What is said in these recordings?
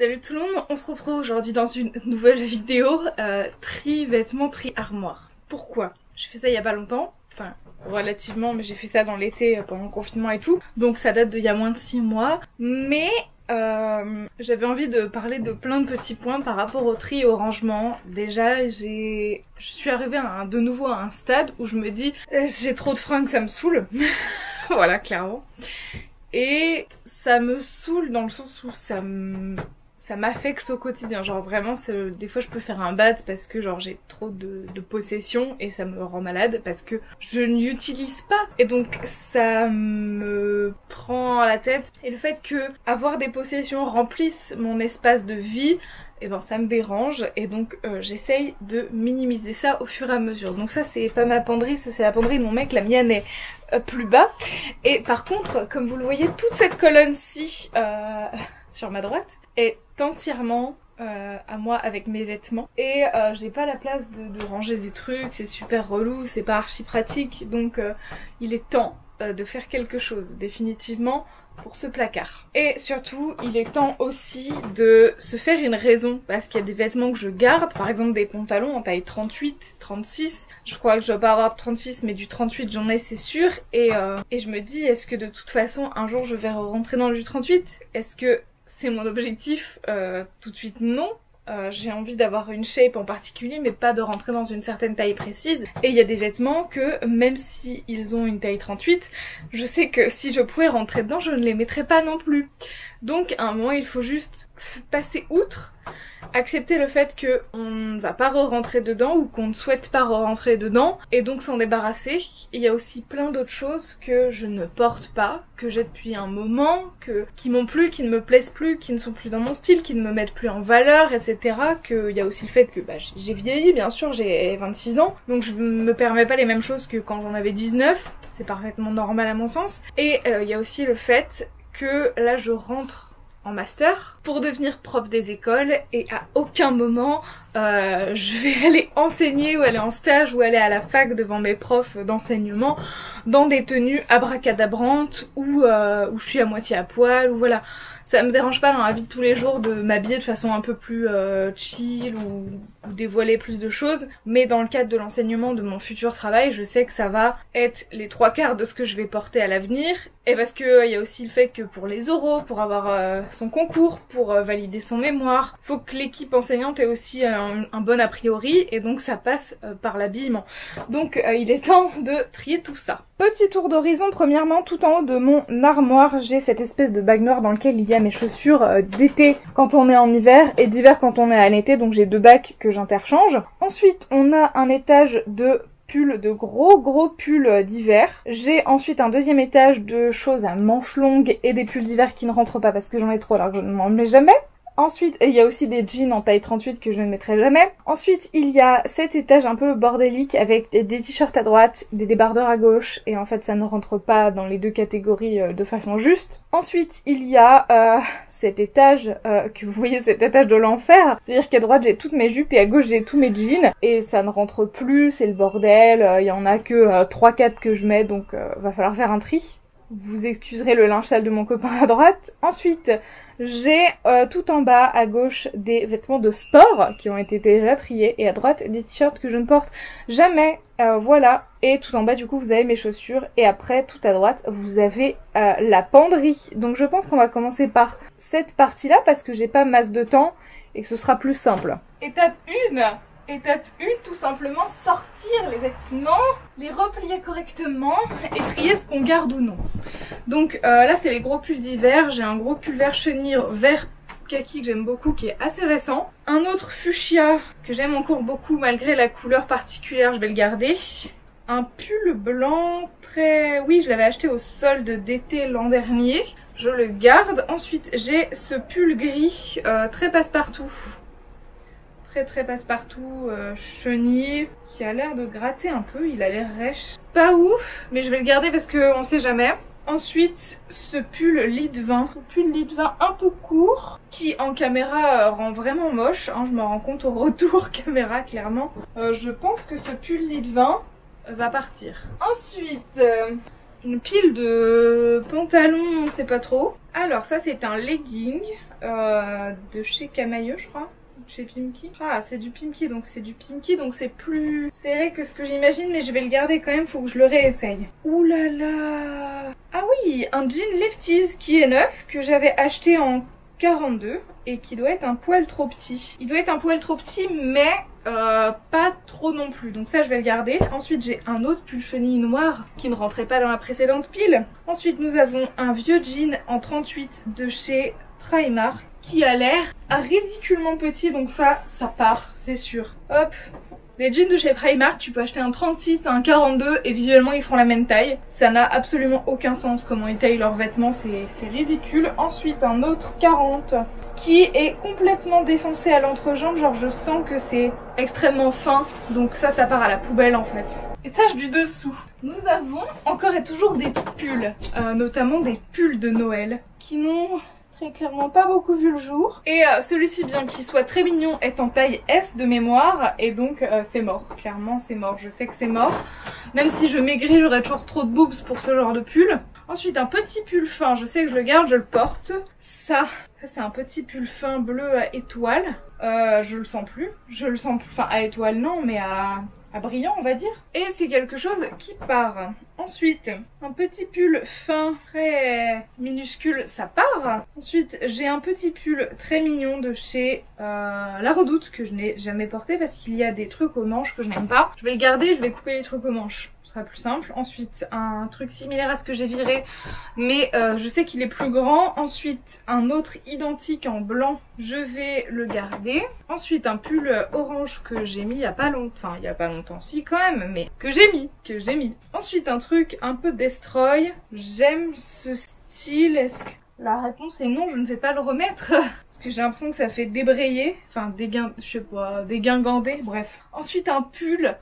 Salut tout le monde, on se retrouve aujourd'hui dans une nouvelle vidéo tri vêtements, tri armoire. Pourquoi? Je fais ça il y a pas longtemps, enfin relativement, mais j'ai fait ça dans l'été pendant le confinement et tout, donc ça date d'il y a moins de 6 mois, mais j'avais envie de parler de plein de petits points par rapport au tri et au rangement. Déjà, je suis arrivée de nouveau à un stade où je me dis j'ai trop de fringues, ça me saoule. Voilà, clairement. Et ça me saoule dans le sens où ça m'affecte au quotidien. Genre vraiment, des fois je peux faire un bad parce que genre j'ai trop de possessions et ça me rend malade parce que je n'utilise pas. Et donc ça me prend la tête. Et le fait que avoir des possessions remplisse mon espace de vie, et ben ça me dérange et donc j'essaye de minimiser ça au fur et à mesure. Donc ça c'est pas ma penderie, ça c'est la penderie de mon mec, la mienne est plus bas. Et par contre, comme vous le voyez, toute cette colonne-ci sur ma droite est entièrement à moi avec mes vêtements. Et j'ai pas la place de ranger des trucs, c'est super relou, c'est pas archi pratique. Donc il est temps de faire quelque chose, définitivement, pour ce placard. Et surtout, il est temps aussi de se faire une raison, parce qu'il y a des vêtements que je garde, par exemple des pantalons en taille 38, 36, je crois que je dois pas avoir de 36 mais du 38 j'en ai c'est sûr, et je me dis est-ce que de toute façon un jour je vais rentrer dans du 38? Est-ce que c'est mon objectif? Tout de suite non. J'ai envie d'avoir une shape en particulier mais pas de rentrer dans une certaine taille précise. Et il y a des vêtements que même si ils ont une taille 38, je sais que si je pouvais rentrer dedans je ne les mettrais pas non plus. Donc à un moment il faut juste passer outre, accepter le fait qu'on ne va pas re-rentrer dedans ou qu'on ne souhaite pas re-rentrer dedans et donc s'en débarrasser. Il y a aussi plein d'autres choses que je ne porte pas, que j'ai depuis un moment, qui m'ont plu, qui ne me plaisent plus, qui ne sont plus dans mon style, qui ne me mettent plus en valeur, etc. Il y a aussi le fait que j'ai vieilli, bien sûr, j'ai 26 ans, donc je me permets pas les mêmes choses que quand j'en avais 19, c'est parfaitement normal à mon sens. Et il y a aussi le fait que là je rentre en master pour devenir prof des écoles et à aucun moment je vais aller enseigner ou aller en stage ou aller à la fac devant mes profs d'enseignement dans des tenues abracadabrantes où je suis à moitié à poil ou voilà. Ça me dérange pas dans la vie de tous les jours de m'habiller de façon un peu plus chill ou dévoiler plus de choses, mais dans le cadre de l'enseignement de mon futur travail, je sais que ça va être les 3/4 de ce que je vais porter à l'avenir, et parce que il y a aussi le fait que pour les oraux, pour avoir son concours, pour valider son mémoire, faut que l'équipe enseignante ait aussi un bon a priori, et donc ça passe par l'habillement. Donc il est temps de trier tout ça. Petit tour d'horizon, premièrement, tout en haut de mon armoire, j'ai cette espèce de bac noir dans lequel il y a mes chaussures d'été quand on est en hiver et d'hiver quand on est à l'été, donc j'ai 2 bacs que j'interchange. Ensuite, on a un étage de pulls, de gros pulls d'hiver. J'ai ensuite un deuxième étage de choses à manches longues et des pulls d'hiver qui ne rentrent pas parce que j'en ai trop alors que je ne m'en mets jamais. Ensuite, il y a aussi des jeans en taille 38 que je ne mettrai jamais. Ensuite, il y a cet étage un peu bordélique avec des t-shirts à droite, des débardeurs à gauche, et en fait ça ne rentre pas dans les deux catégories de façon juste. Ensuite, il y a cet étage, que vous voyez, cet étage de l'enfer. C'est-à-dire qu'à droite j'ai toutes mes jupes et à gauche j'ai tous mes jeans, et ça ne rentre plus, c'est le bordel, il y en a que 3-4 que je mets, donc va falloir faire un tri. Vous excuserez le linge sale de mon copain à droite. Ensuite, j'ai tout en bas à gauche des vêtements de sport qui ont été déjà triés et à droite des t-shirts que je ne porte jamais. Voilà. Et tout en bas du coup vous avez mes chaussures et après tout à droite vous avez la penderie. Donc je pense qu'on va commencer par cette partie là parce que j'ai pas masse de temps et que ce sera plus simple. Étape 1. Étape 1, tout simplement sortir les vêtements, les replier correctement et trier ce qu'on garde ou non. Donc là c'est les gros pulls d'hiver, j'ai un gros pull vert chenille, vert kaki que j'aime beaucoup qui est assez récent. Un autre fuchsia que j'aime encore beaucoup malgré la couleur particulière, je vais le garder. Un pull blanc très... oui, je l'avais acheté au solde d'été l'an dernier, je le garde. Ensuite j'ai ce pull gris très passe-partout. Très passe-partout, chenille, qui a l'air de gratter un peu, il a l'air rêche. Pas ouf, mais je vais le garder parce qu'on sait jamais. Ensuite, ce pull lit de vin un peu court, qui en caméra rend vraiment moche, hein, je me rends compte au retour caméra clairement. Je pense que ce pull lit de vin va partir. Ensuite, une pile de pantalons, on sait pas trop. Alors ça c'est un legging de chez Camailleux, je crois. Chez Pimki. Ah, c'est du Pimki, donc c'est plus serré que ce que j'imagine, mais je vais le garder quand même, faut que je le réessaye. Ouh là là. Ah oui, un jean Lefties qui est neuf, que j'avais acheté en 42 et qui doit être un poil trop petit. Il doit être un poil trop petit, mais pas trop non plus, donc ça je vais le garder. Ensuite j'ai un autre pull chenille noir qui ne rentrait pas dans la précédente pile. Ensuite nous avons un vieux jean en 38 de chez Primark qui a l'air ridiculement petit, donc ça part, c'est sûr. Hop, les jeans de chez Primark, tu peux acheter un 36, un 42 et visuellement ils font la même taille. Ça n'a absolument aucun sens comment ils taillent leurs vêtements, c'est ridicule. Ensuite un autre 40 qui est complètement défoncé à l'entrejambe, genre je sens que c'est extrêmement fin, donc ça part à la poubelle en fait. Étage du dessous. Nous avons encore et toujours des pulls, notamment des pulls de Noël qui n'ont très clairement pas beaucoup vu le jour. Et celui-ci, bien qu'il soit très mignon, est en taille S de mémoire et donc c'est mort. Clairement c'est mort, je sais que c'est mort. Même si je maigris, j'aurais toujours trop de boobs pour ce genre de pull. Ensuite un petit pull fin, je sais que je le garde, je le porte. Ça c'est un petit pull fin bleu à étoile. Je le sens plus. Je le sens plus, enfin à étoile non, mais à brillant on va dire. Et c'est quelque chose qui part. Ensuite, un petit pull fin très minuscule, ça part. Ensuite, j'ai un petit pull très mignon de chez La Redoute que je n'ai jamais porté parce qu'il y a des trucs aux manches que je n'aime pas. Je vais le garder, je vais couper les trucs aux manches, ce sera plus simple. Ensuite, un truc similaire à ce que j'ai viré, mais je sais qu'il est plus grand. Ensuite, un autre identique en blanc, je vais le garder. Ensuite, un pull orange que j'ai mis il y a pas longtemps, enfin il y a pas longtemps, si quand même, mais que j'ai mis. Ensuite, un truc un peu destroy. J'aime ce style. Est-ce que la réponse est non, je ne vais pas le remettre parce que j'ai l'impression que ça fait débrayer, enfin je sais pas, dégingandé, bref. Ensuite un pull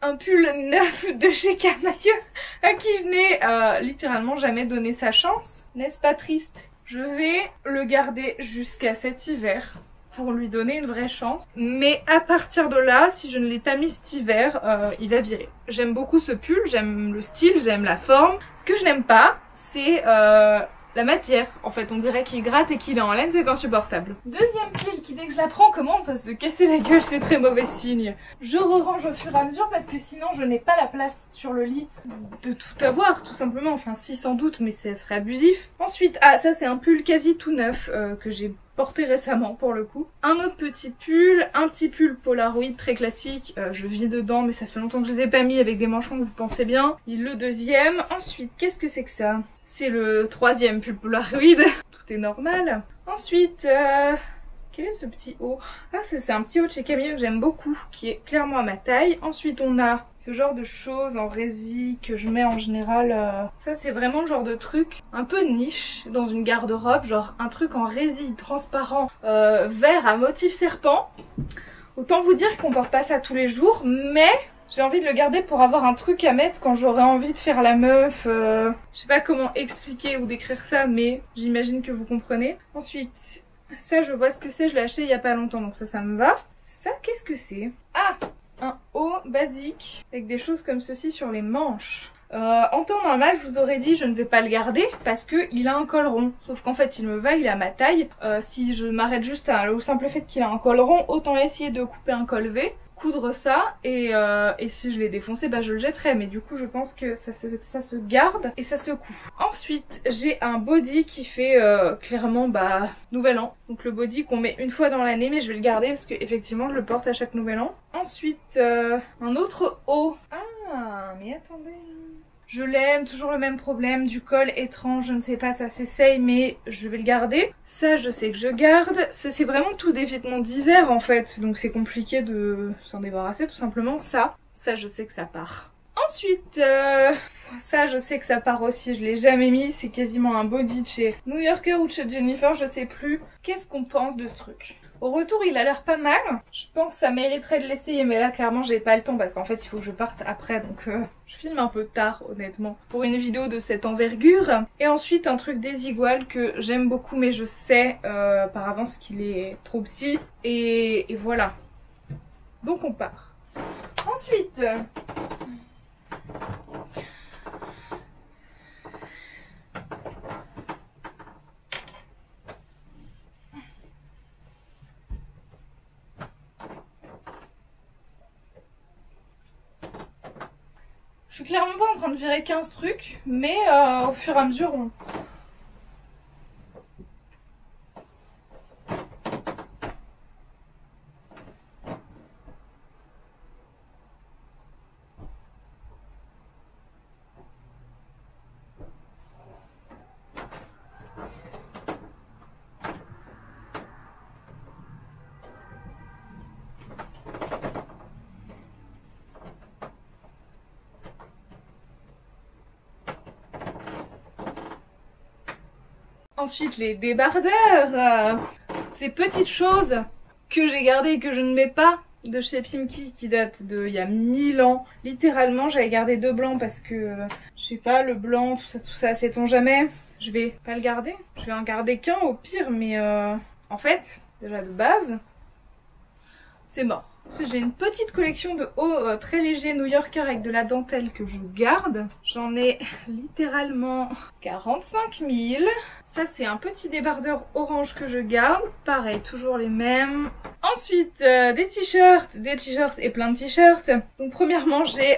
neuf de chez Camailleux à qui je n'ai littéralement jamais donné sa chance. N'est-ce pas triste? Je vais le garder jusqu'à cet hiver pour lui donner une vraie chance. Mais à partir de là, si je ne l'ai pas mis cet hiver, il va virer. J'aime beaucoup ce pull, j'aime le style, j'aime la forme. Ce que je n'aime pas, c'est la matière. En fait, on dirait qu'il gratte et qu'il est en laine, c'est insupportable. Deuxième pile qui, dès que je la prends, commence à se casser la gueule, c'est très mauvais signe. Je re-range au fur et à mesure parce que sinon je n'ai pas la place sur le lit de tout avoir, tout simplement. Enfin, si, sans doute, mais ça serait abusif. Ensuite, ah, ça c'est un pull quasi tout neuf que j'ai porté récemment pour le coup. Un autre petit pull, un petit pull Polaroid très classique, je vis dedans mais ça fait longtemps que je les ai pas mis avec des manchons, vous pensez bien. Et le deuxième, ensuite qu'est-ce que c'est que ça? C'est le troisième pull Polaroid, tout est normal. Ensuite, quel est ce petit haut? Ah c'est un petit haut de chez Camille que j'aime beaucoup, qui est clairement à ma taille. Ensuite on a ce genre de choses en résille que je mets en général. Ça c'est vraiment le genre de truc un peu niche dans une garde-robe, genre un truc en résille transparent vert à motif serpent. Autant vous dire qu'on porte pas ça tous les jours, mais j'ai envie de le garder pour avoir un truc à mettre quand j'aurai envie de faire la meuf. Je sais pas comment expliquer ou décrire ça, mais j'imagine que vous comprenez. Ensuite, ça je vois ce que c'est, je l'ai acheté il y a pas longtemps donc ça me va. Ça qu'est-ce que c'est? Ah, un haut basique avec des choses comme ceci sur les manches. En temps normal je vous aurais dit je ne vais pas le garder parce que il a un col rond. Sauf qu'en fait il me va, il est à ma taille. Si je m'arrête juste au simple fait qu'il a un col rond, autant essayer de couper un col V, coudre ça et si je l'ai défoncé bah je le jetterai, mais du coup je pense que ça se garde et ça se coud. Ensuite j'ai un body qui fait clairement bah nouvel an, donc le body qu'on met une fois dans l'année, mais je vais le garder parce que effectivement je le porte à chaque nouvel an. Ensuite un autre haut. Ah mais attendez, je l'aime, toujours le même problème du col étrange, je ne sais pas, ça s'essaye mais je vais le garder. Ça je sais que je garde, ça c'est vraiment tout des vêtements d'hiver en fait, donc c'est compliqué de s'en débarrasser tout simplement. Ça je sais que ça part. Ensuite, ça je sais que ça part aussi, je l'ai jamais mis, c'est quasiment un body de chez New Yorker ou de chez Jennifer, je sais plus. Qu'est-ce qu'on pense de ce truc? Au retour il a l'air pas mal, je pense que ça mériterait de l'essayer, mais là clairement j'ai pas le temps parce qu'en fait il faut que je parte après, donc je filme un peu tard honnêtement pour une vidéo de cette envergure. Et ensuite un truc désigual que j'aime beaucoup mais je sais par avance qu'il est trop petit et voilà. Donc on part. Ensuite Je suis clairement pas en train de virer 15 trucs, mais au fur et à mesure on... Ensuite les débardeurs, ces petites choses que j'ai gardées et que je ne mets pas de chez Pimkie qui datent de il y a 1000 ans. Littéralement j'avais gardé 2 blancs parce que je sais pas, le blanc, tout ça, sait-on jamais. Je vais pas le garder, je vais en garder qu'un au pire, mais en fait, déjà de base, c'est mort. Ensuite, j'ai une petite collection de hauts très légers New-Yorker avec de la dentelle que je garde. J'en ai littéralement 45 000. Ça, c'est un petit débardeur orange que je garde. Pareil, toujours les mêmes. Ensuite, des t-shirts et plein de t-shirts. Donc premièrement, j'ai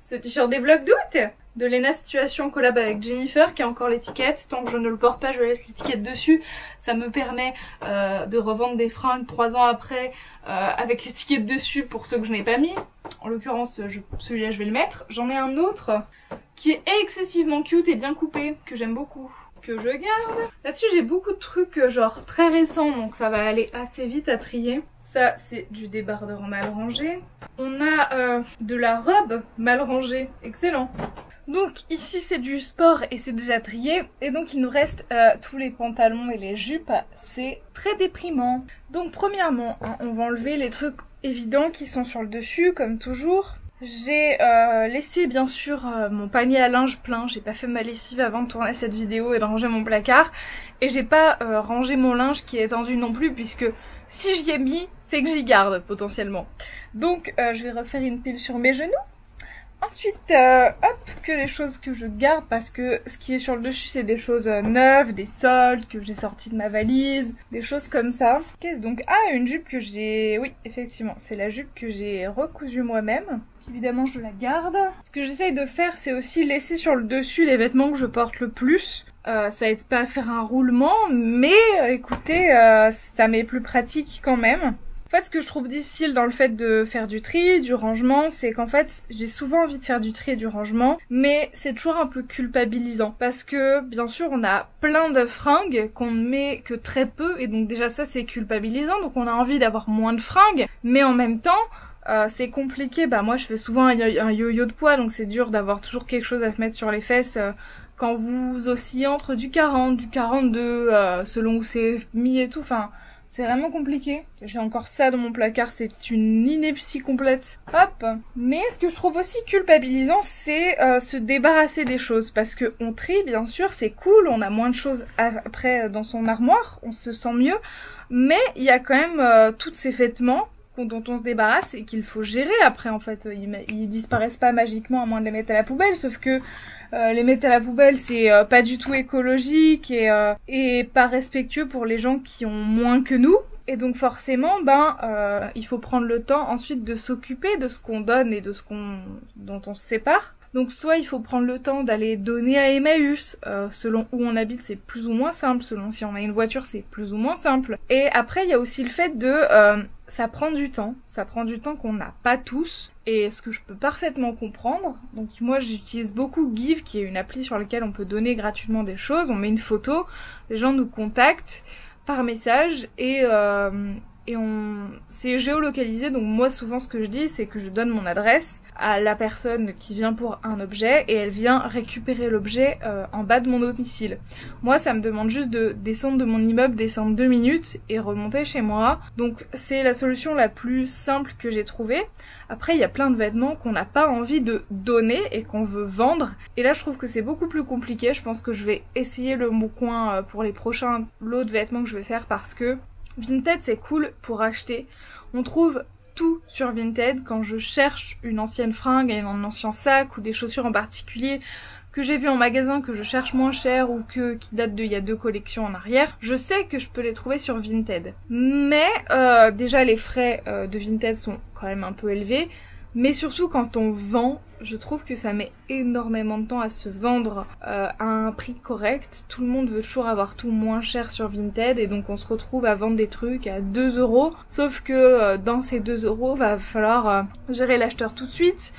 ce t-shirt des vlogs d'août de Lena Situation collab avec Jennifer qui a encore l'étiquette. Tant que je ne le porte pas, je laisse l'étiquette dessus. Ça me permet de revendre des fringues 3 ans après avec l'étiquette dessus pour ceux que je n'ai pas mis. En l'occurrence, celui-là je vais le mettre. J'en ai un autre qui est excessivement cute et bien coupé, que j'aime beaucoup, que je garde. Là-dessus j'ai beaucoup de trucs genre très récents, donc ça va aller assez vite à trier. Ça c'est du débardeur mal rangé. On a de la robe mal rangée, excellent. Donc ici c'est du sport et c'est déjà trié, et donc il nous reste tous les pantalons et les jupes, c'est très déprimant. Donc premièrement, hein, on va enlever les trucs évidents qui sont sur le dessus comme toujours. J'ai laissé bien sûr mon panier à linge plein, j'ai pas fait ma lessive avant de tourner cette vidéo et de ranger mon placard, et j'ai pas rangé mon linge qui est étendu non plus, puisque si j'y ai mis, c'est que j'y garde potentiellement. Donc je vais refaire une pile sur mes genoux. Ensuite, hop, que des choses que je garde parce que ce qui est sur le dessus c'est des choses neuves, des soldes que j'ai sortis de ma valise, des choses comme ça. Qu'est-ce donc? Ah, une jupe que j'ai... Oui, effectivement, c'est la jupe que j'ai recousue moi-même. Évidemment, je la garde. Ce que j'essaye de faire, c'est aussi laisser sur le dessus les vêtements que je porte le plus. Ça aide pas à faire un roulement, mais écoutez, ça m'est plus pratique quand même. En fait, ce que je trouve difficile dans le fait de faire du tri, du rangement, c'est qu'en fait, j'ai souvent envie de faire du tri et du rangement, mais c'est toujours un peu culpabilisant. Parce que, bien sûr, on a plein de fringues qu'on ne met que très peu, et donc déjà ça, c'est culpabilisant, donc on a envie d'avoir moins de fringues, mais en même temps, c'est compliqué. Bah moi, je fais souvent un yo-yo de poids, donc c'est dur d'avoir toujours quelque chose à se mettre sur les fesses quand vous oscillez entre du 40, du 42, selon où c'est mis et tout, enfin... C'est vraiment compliqué. J'ai encore ça dans mon placard, c'est une ineptie complète. Hop. Mais ce que je trouve aussi culpabilisant, c'est se débarrasser des choses. Parce que on trie, bien sûr, c'est cool, on a moins de choses après dans son armoire, on se sent mieux. Mais il y a quand même tous ces vêtements dont on se débarrasse et qu'il faut gérer après, en fait. Ils disparaissent pas magiquement à moins de les mettre à la poubelle, sauf que les mettre à la poubelle, c'est pas du tout écologique et pas respectueux pour les gens qui ont moins que nous. Et donc forcément, il faut prendre le temps ensuite de s'occuper de ce qu'on donne et de ce dont on se sépare. Donc soit il faut prendre le temps d'aller donner à Emmaüs, selon où on habite c'est plus ou moins simple, selon si on a une voiture c'est plus ou moins simple. Et après il y a aussi le fait de... ça prend du temps qu'on n'a pas tous, et ce que je peux parfaitement comprendre. Donc moi j'utilise beaucoup Give, qui est une appli sur laquelle on peut donner gratuitement des choses, on met une photo, les gens nous contactent par message et c'est géolocalisé. Donc moi souvent ce que je dis c'est que je donne mon adresse à la personne qui vient pour un objet et elle vient récupérer l'objet en bas de mon domicile. Moi ça me demande juste de descendre de mon immeuble, descendre 2 minutes et remonter chez moi. Donc c'est la solution la plus simple que j'ai trouvée. Après il y a plein de vêtements qu'on n'a pas envie de donner et qu'on veut vendre, et là je trouve que c'est beaucoup plus compliqué. Je pense que je vais essayer le Bon Coin pour les prochains lots de vêtements que je vais faire, parce que Vinted c'est cool pour acheter, on trouve tout sur Vinted. Quand je cherche une ancienne fringue, un ancien sac ou des chaussures en particulier que j'ai vu en magasin, que je cherche moins cher ou qui date d'il y a 2 collections en arrière, je sais que je peux les trouver sur Vinted. Mais déjà les frais de Vinted sont quand même un peu élevés, mais surtout quand on vend, je trouve que ça met énormément de temps à se vendre à un prix correct. Tout le monde veut toujours avoir tout moins cher sur Vinted et donc on se retrouve à vendre des trucs à 2 €. Sauf que dans ces 2 € va falloir gérer l'acheteur tout de suite,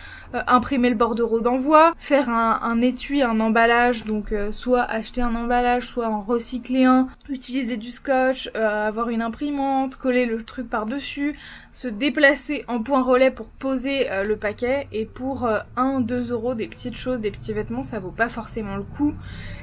imprimer le bordereau d'envoi, faire un étui, un emballage, donc soit acheter un emballage, soit en recycler un, utiliser du scotch, avoir une imprimante, coller le truc par-dessus, se déplacer en point relais pour poser le paquet, et pour 1-2 € des petites choses, des petits vêtements, ça vaut pas forcément le coup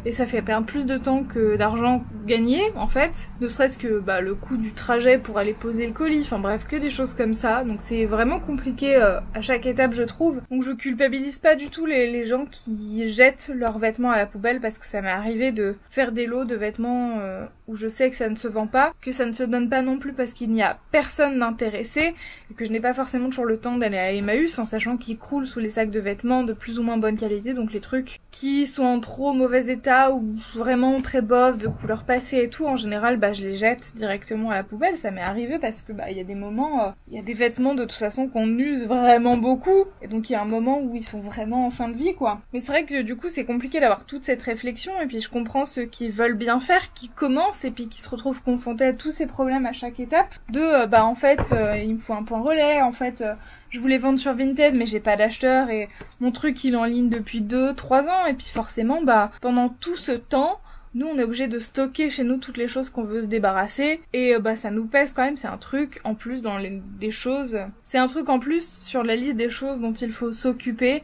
et ça fait perdre plus de temps que d'argent gagné en fait, ne serait-ce que le coût du trajet pour aller poser le colis, enfin bref, que des choses comme ça. Donc c'est vraiment compliqué à chaque étape, je trouve. Donc je culpabilise pas du tout les gens qui jettent leurs vêtements à la poubelle, parce que ça m'est arrivé de faire des lots de vêtements où je sais que ça ne se vend pas, que ça ne se donne pas non plus parce qu'il n'y a personne d'intéressé, et que je n'ai pas forcément toujours le temps d'aller à Emmaüs, en sachant qu'ils croulent sous les sacs de vêtements de plus ou moins bonne qualité. Donc les trucs qui sont en trop mauvais état ou vraiment très bof, de couleur passée et tout, en général je les jette directement à la poubelle. Ça m'est arrivé parce que il y a des moments, il y a des vêtements de toute façon qu'on use vraiment beaucoup, et donc il y a un moment où ils sont vraiment en fin de vie quoi. Mais c'est vrai que du coup c'est compliqué d'avoir toute cette réflexion, et puis je comprends ceux qui veulent bien faire, qui commencent et puis qui se retrouvent confrontés à tous ces problèmes à chaque étape, de en fait il me faut un point relais, en fait je voulais vendre sur Vinted mais j'ai pas d'acheteur et mon truc il est en ligne depuis 2-3 ans, et puis forcément pendant tout ce temps nous on est obligé de stocker chez nous toutes les choses qu'on veut se débarrasser, et ça nous pèse quand même. C'est un truc en plus dans des choses, c'est un truc en plus sur la liste des choses dont il faut s'occuper,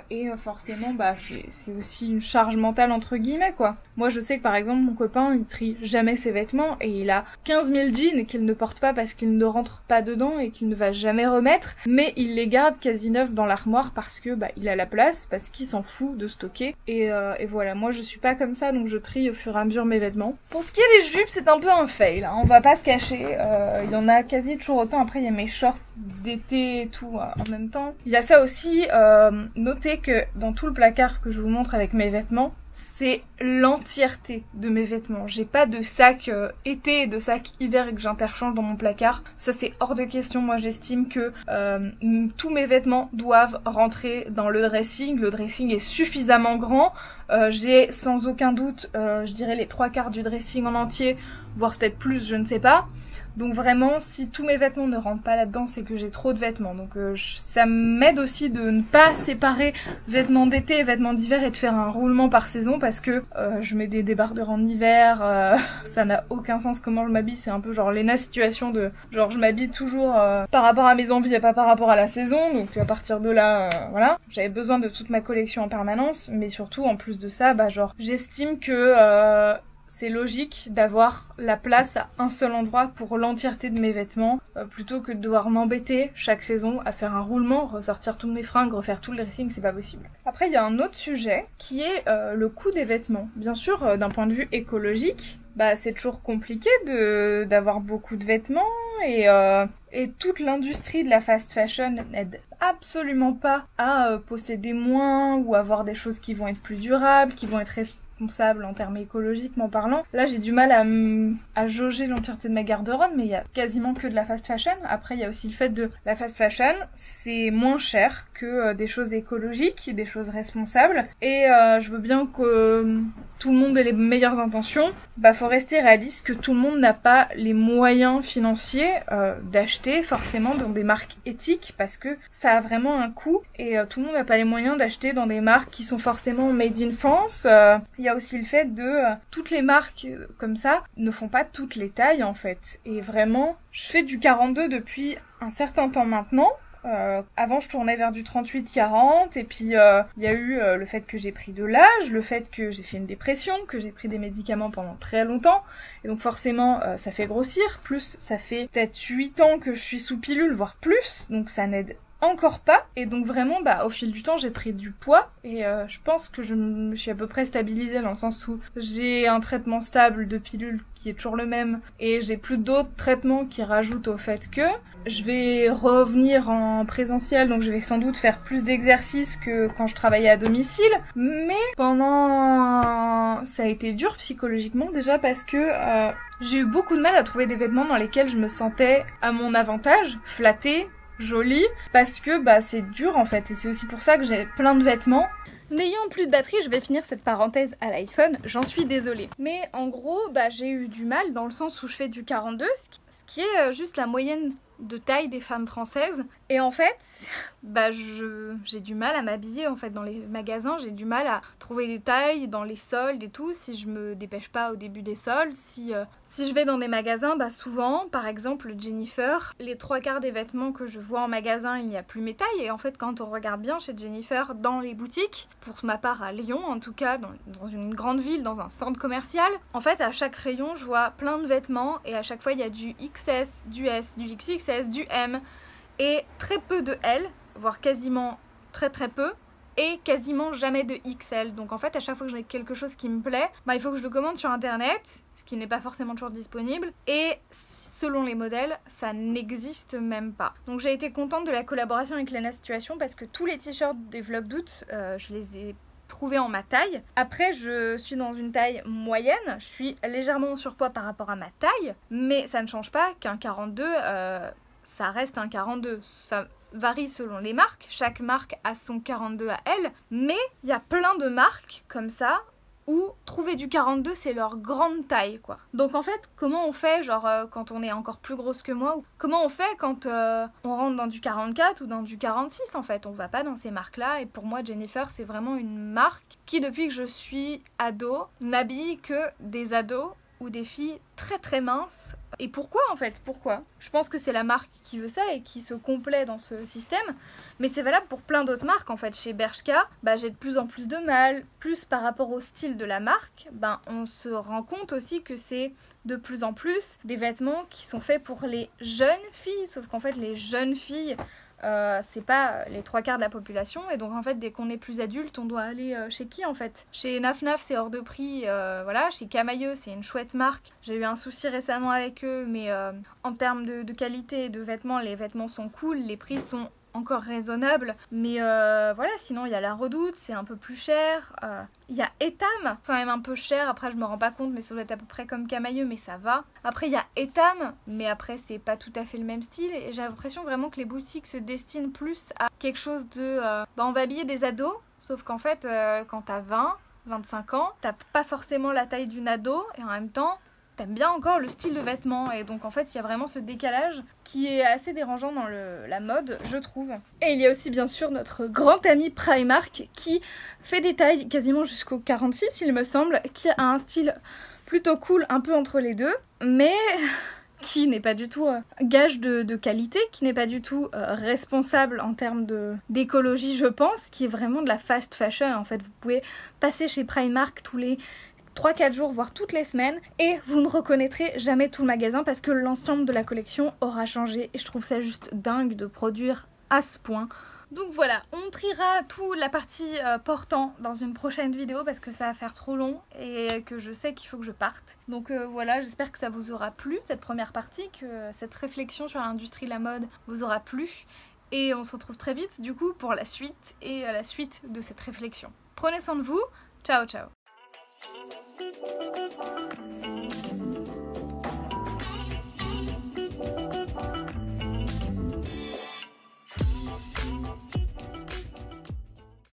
et forcément c'est aussi une charge mentale entre guillemets quoi. Moi je sais que par exemple mon copain il trie jamais ses vêtements, et il a 15 000 jeans qu'il ne porte pas parce qu'il ne rentre pas dedans et qu'il ne va jamais remettre, mais il les garde quasi neufs dans l'armoire parce que il a la place, parce qu'il s'en fout de stocker, et voilà. Moi je suis pas comme ça, donc je trie au fur et à mesure mes vêtements. Pour ce qui est des jupes, c'est un peu un fail, hein, on va pas se cacher, il y en a quasi toujours autant. Après il y a mes shorts d'été et tout en même temps. Il y a ça aussi, notez que dans tout le placard que je vous montre avec mes vêtements, c'est l'entièreté de mes vêtements. J'ai pas de sac été et de sac hiver que j'interchange dans mon placard. Ça c'est hors de question. Moi j'estime que tous mes vêtements doivent rentrer dans le dressing. Le dressing est suffisamment grand. J'ai sans aucun doute, je dirais les 3/4 du dressing en entier, voire peut-être plus, je ne sais pas. Donc vraiment, si tous mes vêtements ne rentrent pas là-dedans, c'est que j'ai trop de vêtements. Donc ça m'aide aussi de ne pas séparer vêtements d'été et vêtements d'hiver et de faire un roulement par saison, parce que je mets des débardeurs en hiver, ça n'a aucun sens comment je m'habille. C'est un peu genre Lena situation de genre je m'habille toujours par rapport à mes envies et pas par rapport à la saison. Donc à partir de là, voilà, j'avais besoin de toute ma collection en permanence, mais surtout en plus de ça, j'estime que c'est logique d'avoir la place à un seul endroit pour l'entièreté de mes vêtements, plutôt que de devoir m'embêter chaque saison à faire un roulement, ressortir tous mes fringues, refaire tout le dressing, c'est pas possible. Après il y a un autre sujet qui est le coût des vêtements. Bien sûr, d'un point de vue écologique, c'est toujours compliqué d'avoir beaucoup de vêtements, et toute l'industrie de la fast fashion n'aide absolument pas à posséder moins ou avoir des choses qui vont être plus durables, qui vont être responsables en termes écologiquement parlant. Là j'ai du mal à jauger l'entièreté de ma garde-robe, mais il y a quasiment que de la fast fashion. Après il y a aussi le fait de la fast fashion, c'est moins cher que des choses écologiques, des choses responsables, et je veux bien que tout le monde ait les meilleures intentions. Faut rester réaliste que tout le monde n'a pas les moyens financiers d'acheter forcément dans des marques éthiques, parce que ça a vraiment un coût, et tout le monde n'a pas les moyens d'acheter dans des marques qui sont forcément made in France. Il y a aussi le fait de toutes les marques comme ça ne font pas toutes les tailles en fait, et vraiment je fais du 42 depuis un certain temps maintenant. Avant je tournais vers du 38-40, et puis il y a eu le fait que j'ai pris de l'âge, le fait que j'ai fait une dépression, que j'ai pris des médicaments pendant très longtemps, et donc forcément ça fait grossir, plus ça fait peut-être 8 ans que je suis sous pilule, voire plus, donc ça n'aide encore pas, et donc vraiment au fil du temps j'ai pris du poids, et je pense que je me suis à peu près stabilisée, dans le sens où j'ai un traitement stable de pilule qui est toujours le même, et j'ai plus d'autres traitements qui rajoutent au fait que je vais revenir en présentiel, donc je vais sans doute faire plus d'exercices que quand je travaillais à domicile, mais pendant ça a été dur psychologiquement, déjà parce que j'ai eu beaucoup de mal à trouver des vêtements dans lesquels je me sentais à mon avantage, flattée, joli parce que bah c'est dur en fait et c'est aussi pour ça que j'ai plein de vêtements. N'ayant plus de batterie, je vais finir cette parenthèse à l'iPhone, j'en suis désolée. Mais en gros, bah j'ai eu du mal dans le sens où je fais du 42, ce qui est juste la moyenne de taille des femmes françaises. Et en fait, bah j'ai du mal à m'habiller en fait dans les magasins, j'ai du mal à trouver des tailles dans les soldes et tout si je me dépêche pas au début des soldes. Si je vais dans des magasins, bah souvent, par exemple Jennifer, les 3/4 des vêtements que je vois en magasin, il n'y a plus mes tailles. Et en fait, quand on regarde bien chez Jennifer dans les boutiques, pour ma part à Lyon en tout cas, dans une grande ville, dans un centre commercial, en fait à chaque rayon je vois plein de vêtements et à chaque fois il y a du XS, du S, du XXS, du M et très peu de L, voire quasiment très peu et quasiment jamais de XL. Donc en fait à chaque fois que j'ai quelque chose qui me plaît, bah, il faut que je le commande sur internet, ce qui n'est pas forcément toujours disponible, et selon les modèles ça n'existe même pas. Donc j'ai été contente de la collaboration avec Lena Situation parce que tous les t-shirts des vlogs d'août, je les ai trouvés en ma taille. Après je suis dans une taille moyenne, je suis légèrement en surpoids par rapport à ma taille, mais ça ne change pas qu'un 42 ça reste un 42. Ça varie selon les marques, chaque marque a son 42 à elle, mais il y a plein de marques comme ça où trouver du 42 c'est leur grande taille quoi. Donc en fait comment on fait genre quand on est encore plus grosse que moi, comment on fait quand on rentre dans du 44 ou dans du 46 en fait, on va pas dans ces marques là. Et pour moi Jennifer c'est vraiment une marque qui depuis que je suis ado n'habille que des ados ou des filles très minces. Et pourquoi en fait? Pourquoi? Je pense que c'est la marque qui veut ça et qui se complaît dans ce système, mais c'est valable pour plein d'autres marques en fait. Chez Bershka, bah, j'ai de plus en plus de mal, plus par rapport au style de la marque, ben on se rend compte aussi que c'est de plus en plus des vêtements qui sont faits pour les jeunes filles, sauf qu'en fait les jeunes filles c'est pas les 3/4 de la population et donc en fait dès qu'on est plus adulte on doit aller chez qui en fait? Chez Naf Naf c'est hors de prix, voilà. Chez Camailleux c'est une chouette marque, j'ai eu un souci récemment avec eux mais en termes de qualité et de vêtements, les vêtements sont cool, les prix sont encore raisonnable, mais voilà. Sinon il y a La Redoute, c'est un peu plus cher, il y a Etam, quand même un peu cher, après je me rends pas compte mais ça doit être à peu près comme Camailleux mais ça va. Après il y a Etam, mais après c'est pas tout à fait le même style et j'ai l'impression vraiment que les boutiques se destinent plus à quelque chose de bah on va habiller des ados, sauf qu'en fait quand t'as 25 ans, t'as pas forcément la taille d'une ado et en même temps t'aimes bien encore le style de vêtements. Et donc en fait il y a vraiment ce décalage qui est assez dérangeant dans la mode, je trouve. Et il y a aussi bien sûr notre grand ami Primark qui fait des tailles quasiment jusqu'au 46 il me semble, qui a un style plutôt cool, un peu entre les deux, mais qui n'est pas du tout gage de qualité, qui n'est pas du tout responsable en termes d'écologie je pense, qui est vraiment de la fast fashion. En fait vous pouvez passer chez Primark tous les 3-4 jours, voire toutes les semaines, et vous ne reconnaîtrez jamais tout le magasin parce que l'ensemble de la collection aura changé et je trouve ça juste dingue de produire à ce point. Donc voilà, on triera toute la partie portant dans une prochaine vidéo parce que ça va faire trop long et que je sais qu'il faut que je parte. Donc voilà, j'espère que ça vous aura plu cette première partie, que cette réflexion sur l'industrie de la mode vous aura plu et on se retrouve très vite du coup pour la suite et la suite de cette réflexion. Prenez soin de vous, ciao ciao. Thank you.